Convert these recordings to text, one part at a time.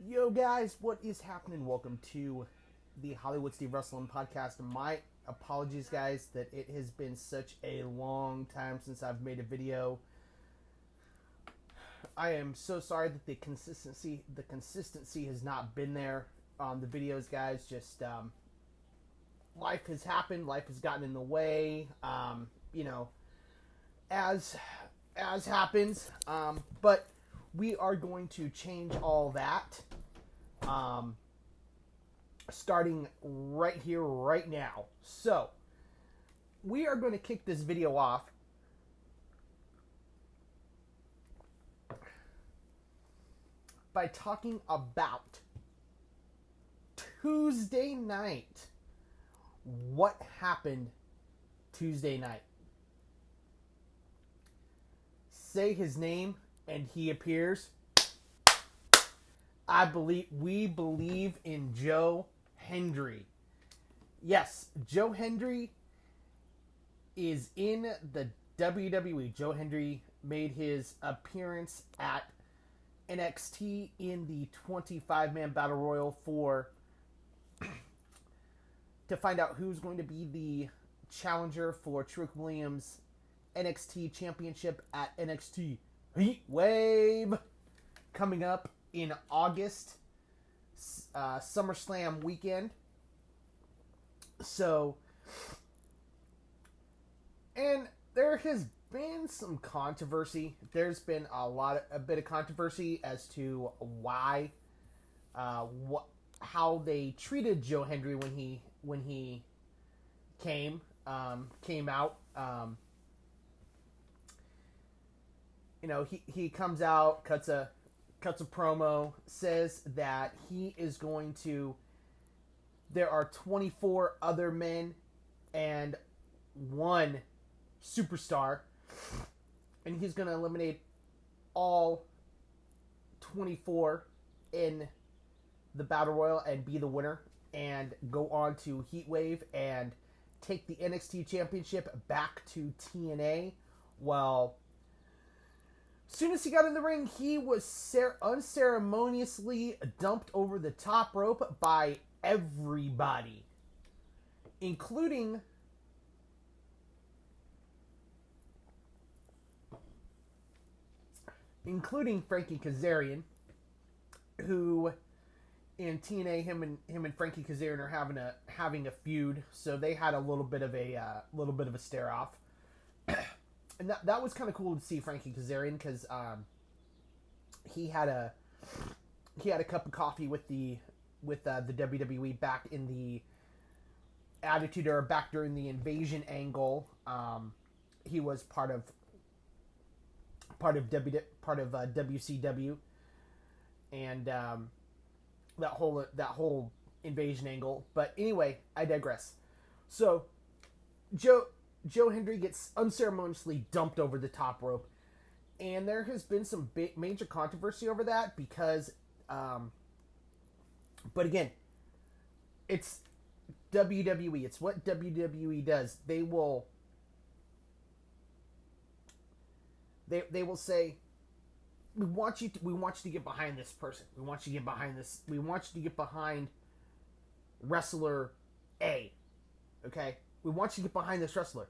Yo, guys, what is happening? Welcome to the Hollywood Steve Wrestling Podcast. My apologies, guys, that it has been such a long time since I've made a video. I am so sorry that the consistency has not been there on the videos, guys. Just life has happened, life has gotten in the way. As happens, but we are going to change all that. Starting right here, right now. So, we are going to kick this video off by talking about Tuesday night. What happened Tuesday night? Say his name and he appears. We believe in Joe Hendrey. Yes, Joe Hendrey is in the WWE. Joe Hendrey made his appearance at NXT in the 25-man Battle Royal to find out who's going to be the challenger for Trick Williams' NXT Championship at NXT HEATWAVE coming up in August, SUMMERSLAM weekend. So, and there has been some controversy. There's been a bit of controversy as to why, how they treated Joe Hendrey when he came out. He comes out, cuts a promo, says that he is going to. There are 24 other men and one superstar, and he's going to eliminate all 24 in the Battle Royal and be the winner and go on to HEATWAVE and take the NXT Championship back to TNA. Well, as soon as he got in the ring, he was unceremoniously dumped over the top rope by everybody, including Frankie Kazarian, who in TNA him and Frankie Kazarian are having a feud, so they had a little bit of a stare off. And that was kind of cool to see Frankie Kazarian, because he had a cup of coffee with the WWE back in the Attitude Era, back during the Invasion angle. He was part of WCW, and that whole Invasion angle. But anyway, I digress. So Joe Hendrey gets unceremoniously dumped over the top rope, and there has been some major controversy over that because, but again, it's WWE. It's what WWE does. They will say, we want you to get behind this person. We want you to get behind this. We want you to get behind wrestler A. Okay? We want you to get behind this wrestler.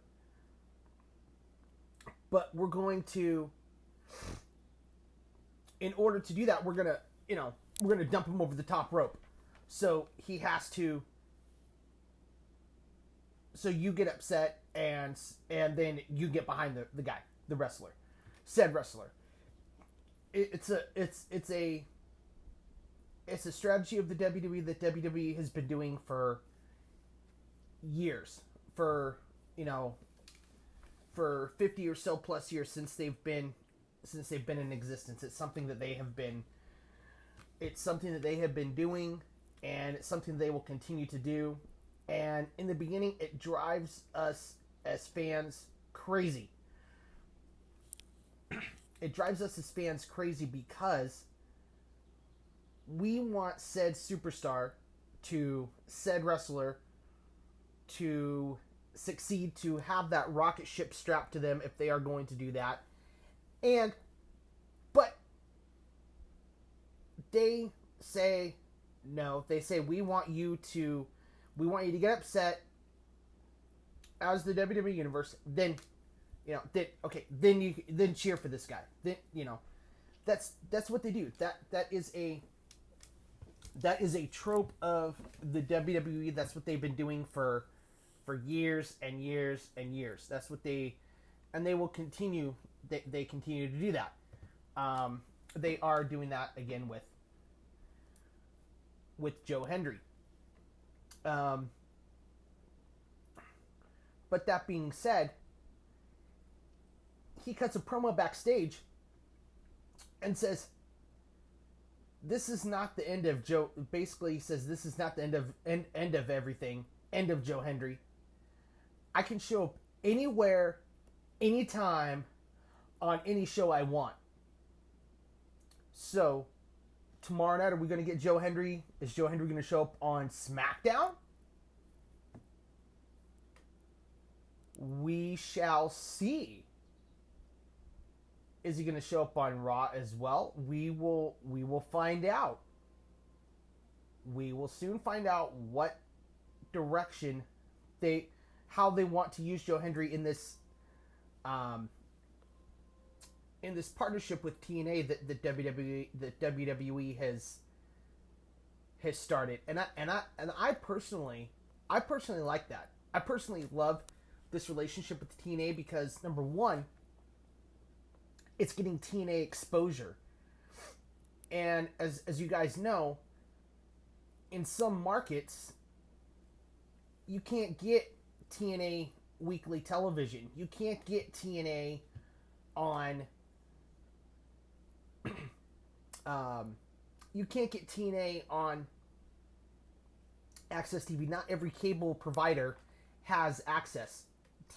But we're going to, in order to do that, we're going to dump him over the top rope. So he has to, so you get upset and then you get behind the guy, the wrestler, said wrestler. It's a strategy of the WWE that WWE has been doing for years, for 50 or so plus years since they've been in existence. It's something that they have been doing, and it's something they will continue to do. And in the beginning, it drives us as fans crazy. It drives us as fans crazy because we want said superstar, said wrestler, to succeed, to have that rocket ship strapped to them if they are going to do that. But they say no. They say we want you to get upset as the WWE universe. Then, then cheer for this guy. Then that's what they do. That is a trope of the WWE. That's what they've been doing for years and years and years. That's what they will continue. They continue to do that. They are doing that again with Joe Hendry. But that being said, he cuts a promo backstage and says, "This is not the end of Joe." Basically, he says, "This is not the end of everything. End of Joe Hendry. I can show up anywhere, anytime, on any show I want. So, tomorrow night, are we going to get Joe Hendry? Is Joe Hendry going to show up on SmackDown? We shall see. Is he going to show up on Raw as well? We will find out. We will soon find out what direction how they want to use Joe Hendry in this partnership with TNA that WWE has started. And I personally like that. I personally love this relationship with TNA because, number one, it's getting TNA exposure. And as you guys know, in some markets, you can't get TNA weekly television. You can't get TNA on Access TV. Not every cable provider has Access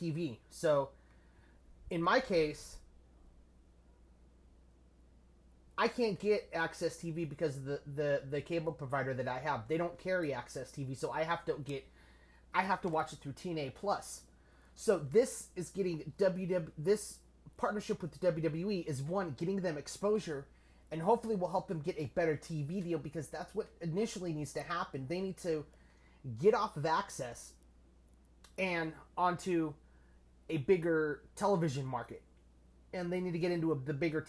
TV. So, in my case, I can't get Access TV because of the cable provider that I have. They don't carry Access TV, so I have to watch it through TNA Plus. So this is getting this partnership with the WWE is, one, getting them exposure, and hopefully will help them get a better TV deal, because that's what initially needs to happen. They need to get off of Access and onto a bigger television market. And they need to get into the bigger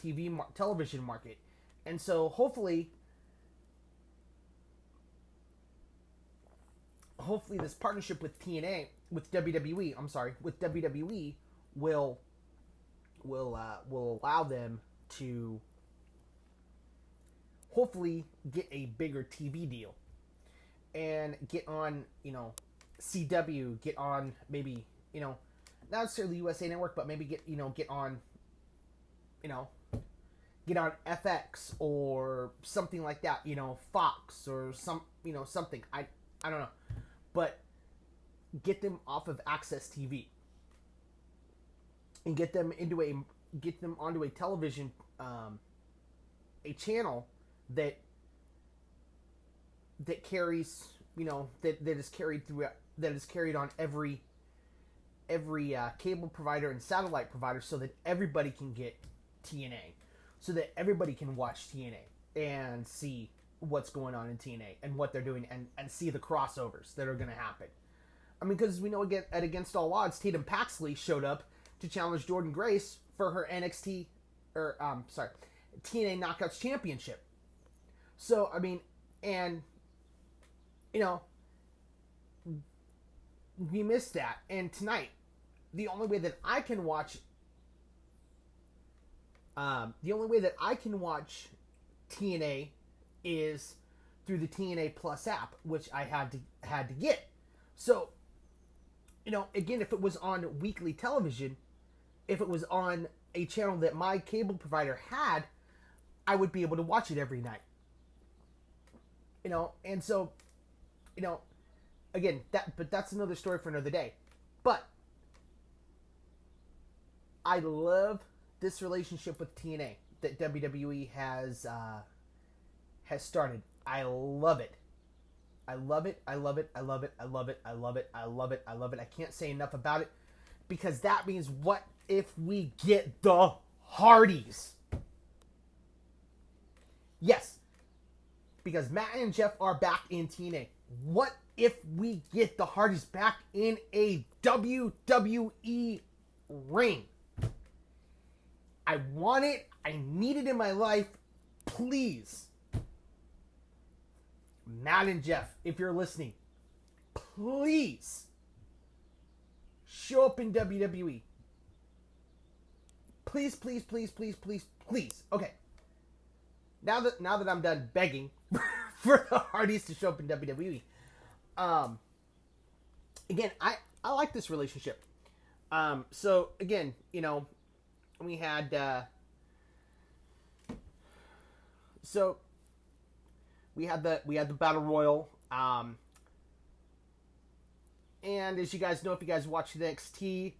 television market. And so hopefully this partnership with with WWE will allow them to hopefully get a bigger TV deal and get on, CW, get on maybe, not necessarily USA Network, but maybe get on FX or something like that, Fox or something. I don't know, but get them off of Access TV and get them onto a television, a channel that carries, that is carried on every cable provider and satellite provider, so that everybody can get TNA, so that everybody can watch TNA and see what's going on in TNA and what they're doing, and see the crossovers that are going to happen. I mean, because we know Against All Odds, Tatum Paxley showed up to challenge Jordynne Grace for her TNA Knockouts Championship. So, I mean, and, we missed that. And tonight, the only way that I can watch TNA is through the TNA Plus app, which I had to get. So, again, if it was on weekly television, if it was on a channel that my cable provider had, I would be able to watch it every night. And so, again, but that's another story for another day. But I love this relationship with TNA that WWE has started. I love it. I love it. I love it. I love it. I love it. I love it. I love it. I love it. I can't say enough about it, because that means, what if we get the Hardys? Yes. because Matt and Jeff are back in TNA. What if we get the Hardys back in a WWE ring? I want it. I need it in my life. Please. Matt and Jeff, if you're listening, please show up in WWE. Please, please, please, please, please, please. Okay. Now that I'm done begging for the Hardys to show up in WWE, again, I like this relationship. So again, you know, we had the Battle Royal, and as you guys know, if you guys watch NXT,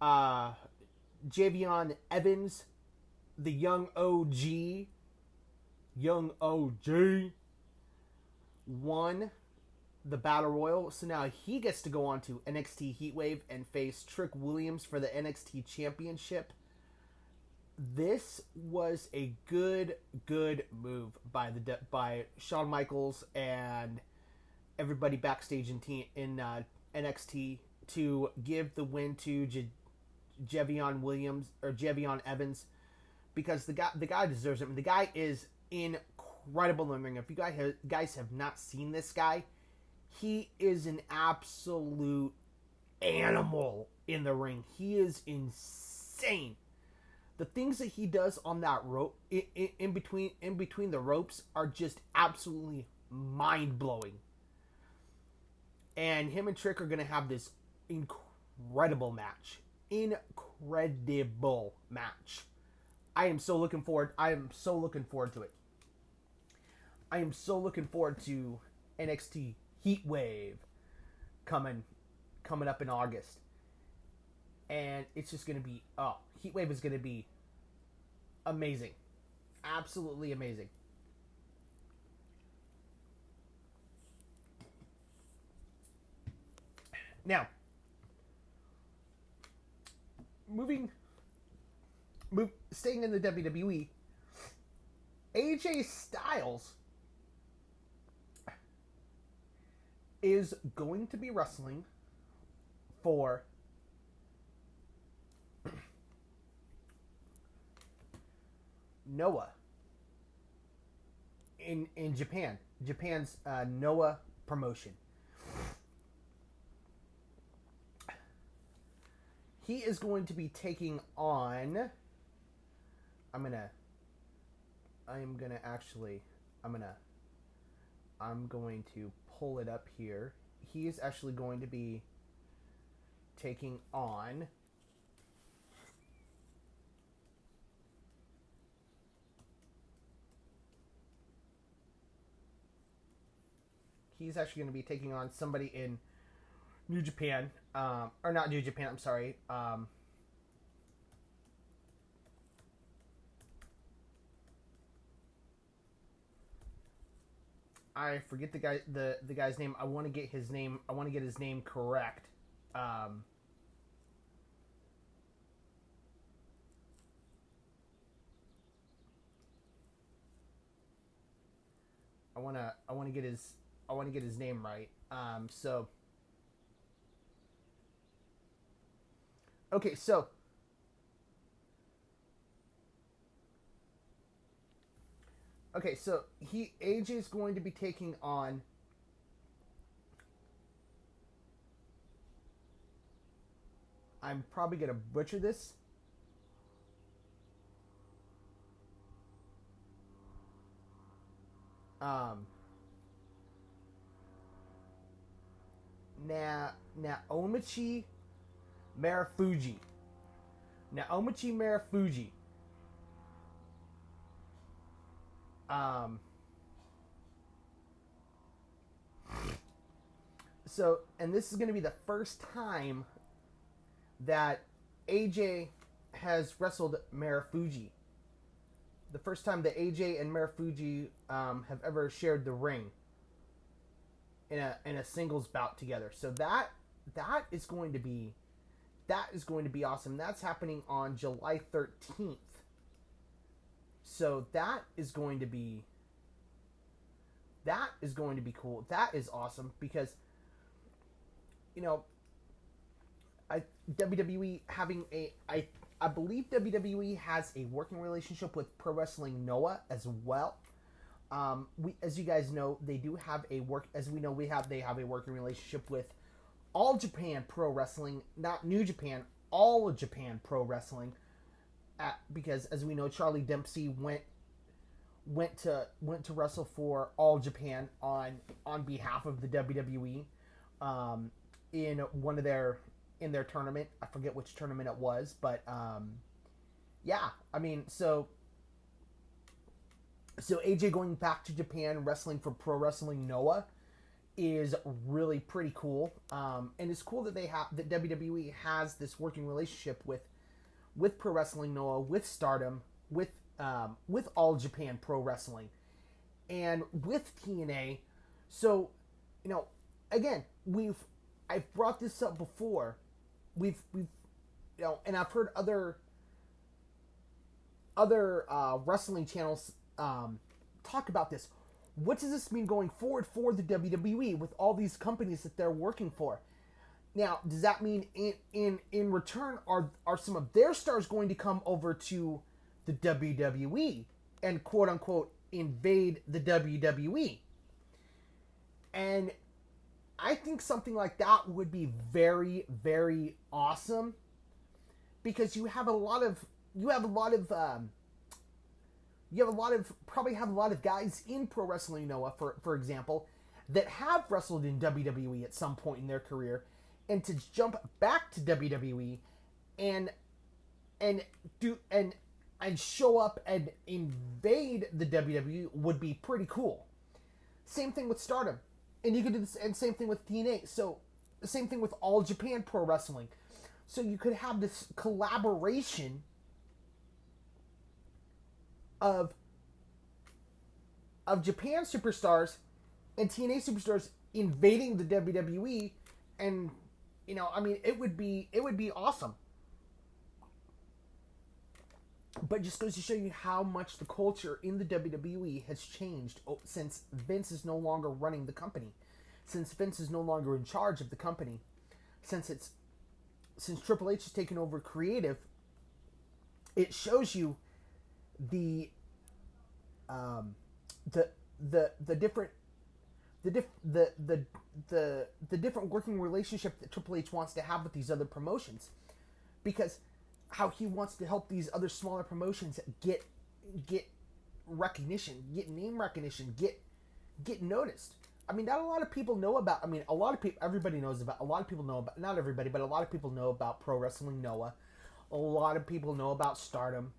Javion Evans, the young OG, won the Battle Royal. So now he gets to go on to NXT HEATWAVE and face Trick Williams for the NXT Championship. This was a good move by Shawn Michaels and everybody backstage in NXT to give the win to Javion Evans, because the guy deserves it. I mean, the guy is incredible in the ring. If you guys have not seen this guy, he is an absolute animal in the ring. He is insane. The things that he does on that rope, in between the ropes, are just absolutely mind blowing. And him and Trick are gonna have this incredible match. I am so looking forward to it. I am so looking forward to NXT HEATWAVE coming up in August. And it's just going to be, HEATWAVE is going to be amazing. Absolutely amazing. Now, staying in the WWE, AJ Styles is going to be wrestling for Noah in Japan's Noah promotion. He is going to be taking on, I'm going to pull it up here. He is actually going to be taking on somebody in New Japan, or not New Japan, I'm sorry. I forget the guy's name. I want to get his name correct. I want to get his name right. Okay, so AJ is going to be taking on I'm probably going to butcher this. Naomichi Marufuji. So, and this is going to be the first time that AJ has wrestled Marufuji. The first time that AJ and Marufuji have ever shared the ring in a singles bout together. So that is going to be awesome. That's happening on July 13th. So that is going to be that is going to be cool. That is awesome because, you know, WWE having I believe WWE has a working relationship with Pro Wrestling Noah as well. As you guys know, they do have a they have a working relationship with All Japan Pro Wrestling, not New Japan, All Japan Pro Wrestling, because as we know, Charlie Dempsey went to wrestle for All Japan on behalf of the WWE, in one of their tournament. I forget which tournament it was, but yeah, I mean, so AJ going back to Japan wrestling for Pro Wrestling Noah is really pretty cool, and it's cool that that WWE has this working relationship with Pro Wrestling Noah, with Stardom, with All Japan Pro Wrestling, and with TNA. So, you know, again, I've brought this up before. We've you know, and I've heard other wrestling channels talk about this. What does this mean going forward for the WWE with all these companies that they're working for? Now, does that mean in return are some of their stars going to come over to the WWE and quote unquote invade the WWE? And I think something like that would be very, very awesome, because you have a lot of guys in Pro Wrestling Noah, for example, that have wrestled in WWE at some point in their career, and to jump back to WWE and show up and invade the WWE would be pretty cool. Same thing with Stardom, and you could do this, and same thing with TNA. So the same thing with All Japan Pro Wrestling. So you could have this collaboration of Japan superstars and TNA superstars invading the WWE, and you know, I mean, it would be awesome. But just goes to show you how much the culture in the WWE has changed since Vince is no longer running the company, since Vince is no longer in charge of the company, since Triple H has taken over creative. It shows you the different working relationship that Triple H wants to have with these other promotions, because how he wants to help these other smaller promotions get recognition, get name recognition, get noticed. I mean, not a lot of people know about. I mean, a lot of people, everybody knows about. A lot of people know about. Not everybody, but a lot of people know about Pro Wrestling Noah. A lot of people know about Stardom,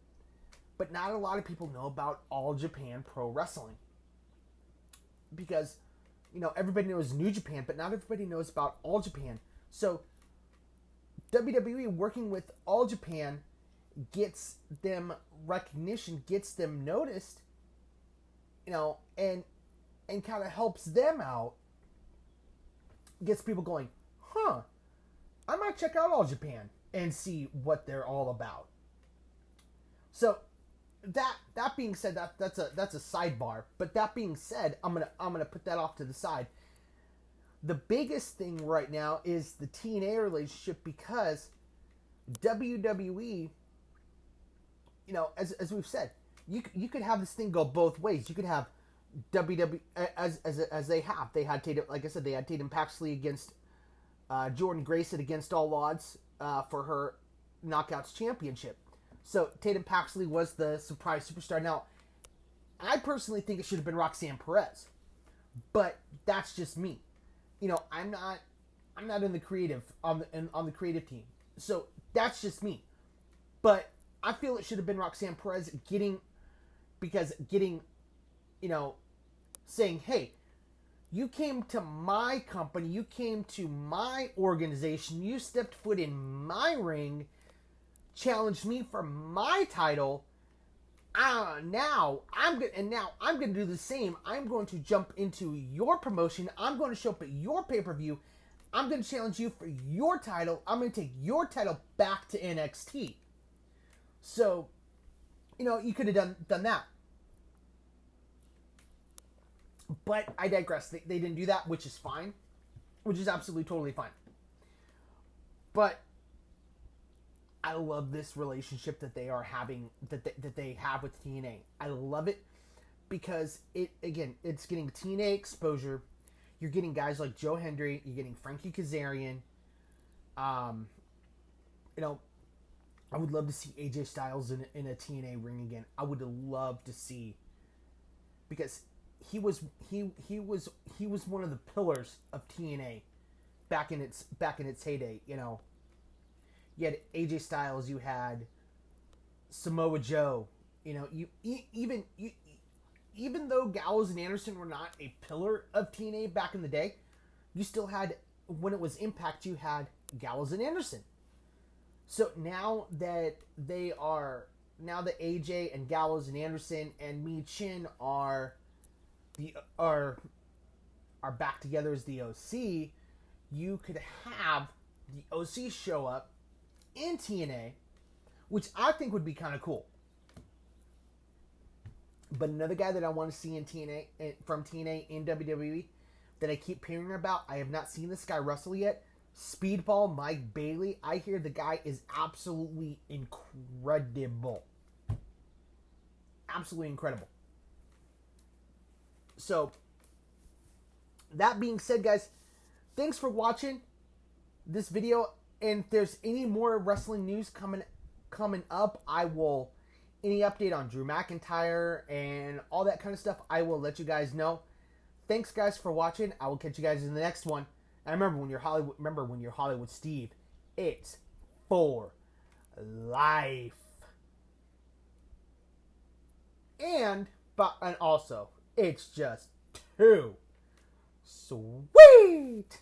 but not a lot of people know about All Japan Pro Wrestling. Because, you know, everybody knows New Japan, but not everybody knows about All Japan. So WWE working with All Japan gets them recognition, gets them noticed, you know, and kind of helps them out, gets people going, huh, I might check out All Japan and see what they're all about. So that being said, that's a sidebar. But that being said, I'm gonna put that off to the side. The biggest thing right now is the TNA relationship, because WWE, you know, as we've said, you could have this thing go both ways. You could have WWE as they had Tatum, like I said, they had Tatum Paxley against Jordan Grayson against All Odds for her Knockouts Championship. So Tatum Paxley was the surprise superstar. Now, I personally think it should have been Roxanne Perez, but that's just me. You know, I'm not in the creative on the creative team, so that's just me. But I feel it should have been Roxanne Perez getting, you know, saying, hey, you came to my company, you came to my organization, you stepped foot in my ring, challenged me for my title. Now I'm gonna do the same. I'm going to jump into your promotion. I'm going to show up at your pay-per-view. I'm going to challenge you for your title. I'm going to take your title back to NXT. So, you know, you could have done that. But I digress. They didn't do that, which is fine. Which is absolutely totally fine. But I love this relationship that they are having, that they have with TNA. I love it because it's getting TNA exposure. You're getting guys like Joe Hendry. You're getting Frankie Kazarian. You know, I would love to see AJ Styles in a TNA ring again. I would love to see, because he was one of the pillars of TNA back in its heyday. You know, you had AJ Styles, you had Samoa Joe. You know, even though Gallows and Anderson were not a pillar of TNA back in the day, you still had, when it was Impact, you had Gallows and Anderson. So now that AJ and Gallows and Anderson and Mi Chin are back together as the OC, you could have the OC show up in TNA, which I think would be kind of cool. But another guy that I want to see in TNA, from TNA in WWE, that I keep hearing about, I have not seen this guy wrestle yet. Speedball Mike Bailey. I hear the guy is absolutely incredible. Absolutely incredible. So, that being said, guys, thanks for watching this video. And if there's any more wrestling news coming up, any update on Drew McIntyre and all that kind of stuff, I will let you guys know. Thanks, guys, for watching. I will catch you guys in the next one. And remember, when you're Hollywood Steve, it's for life. And also, it's just too sweet.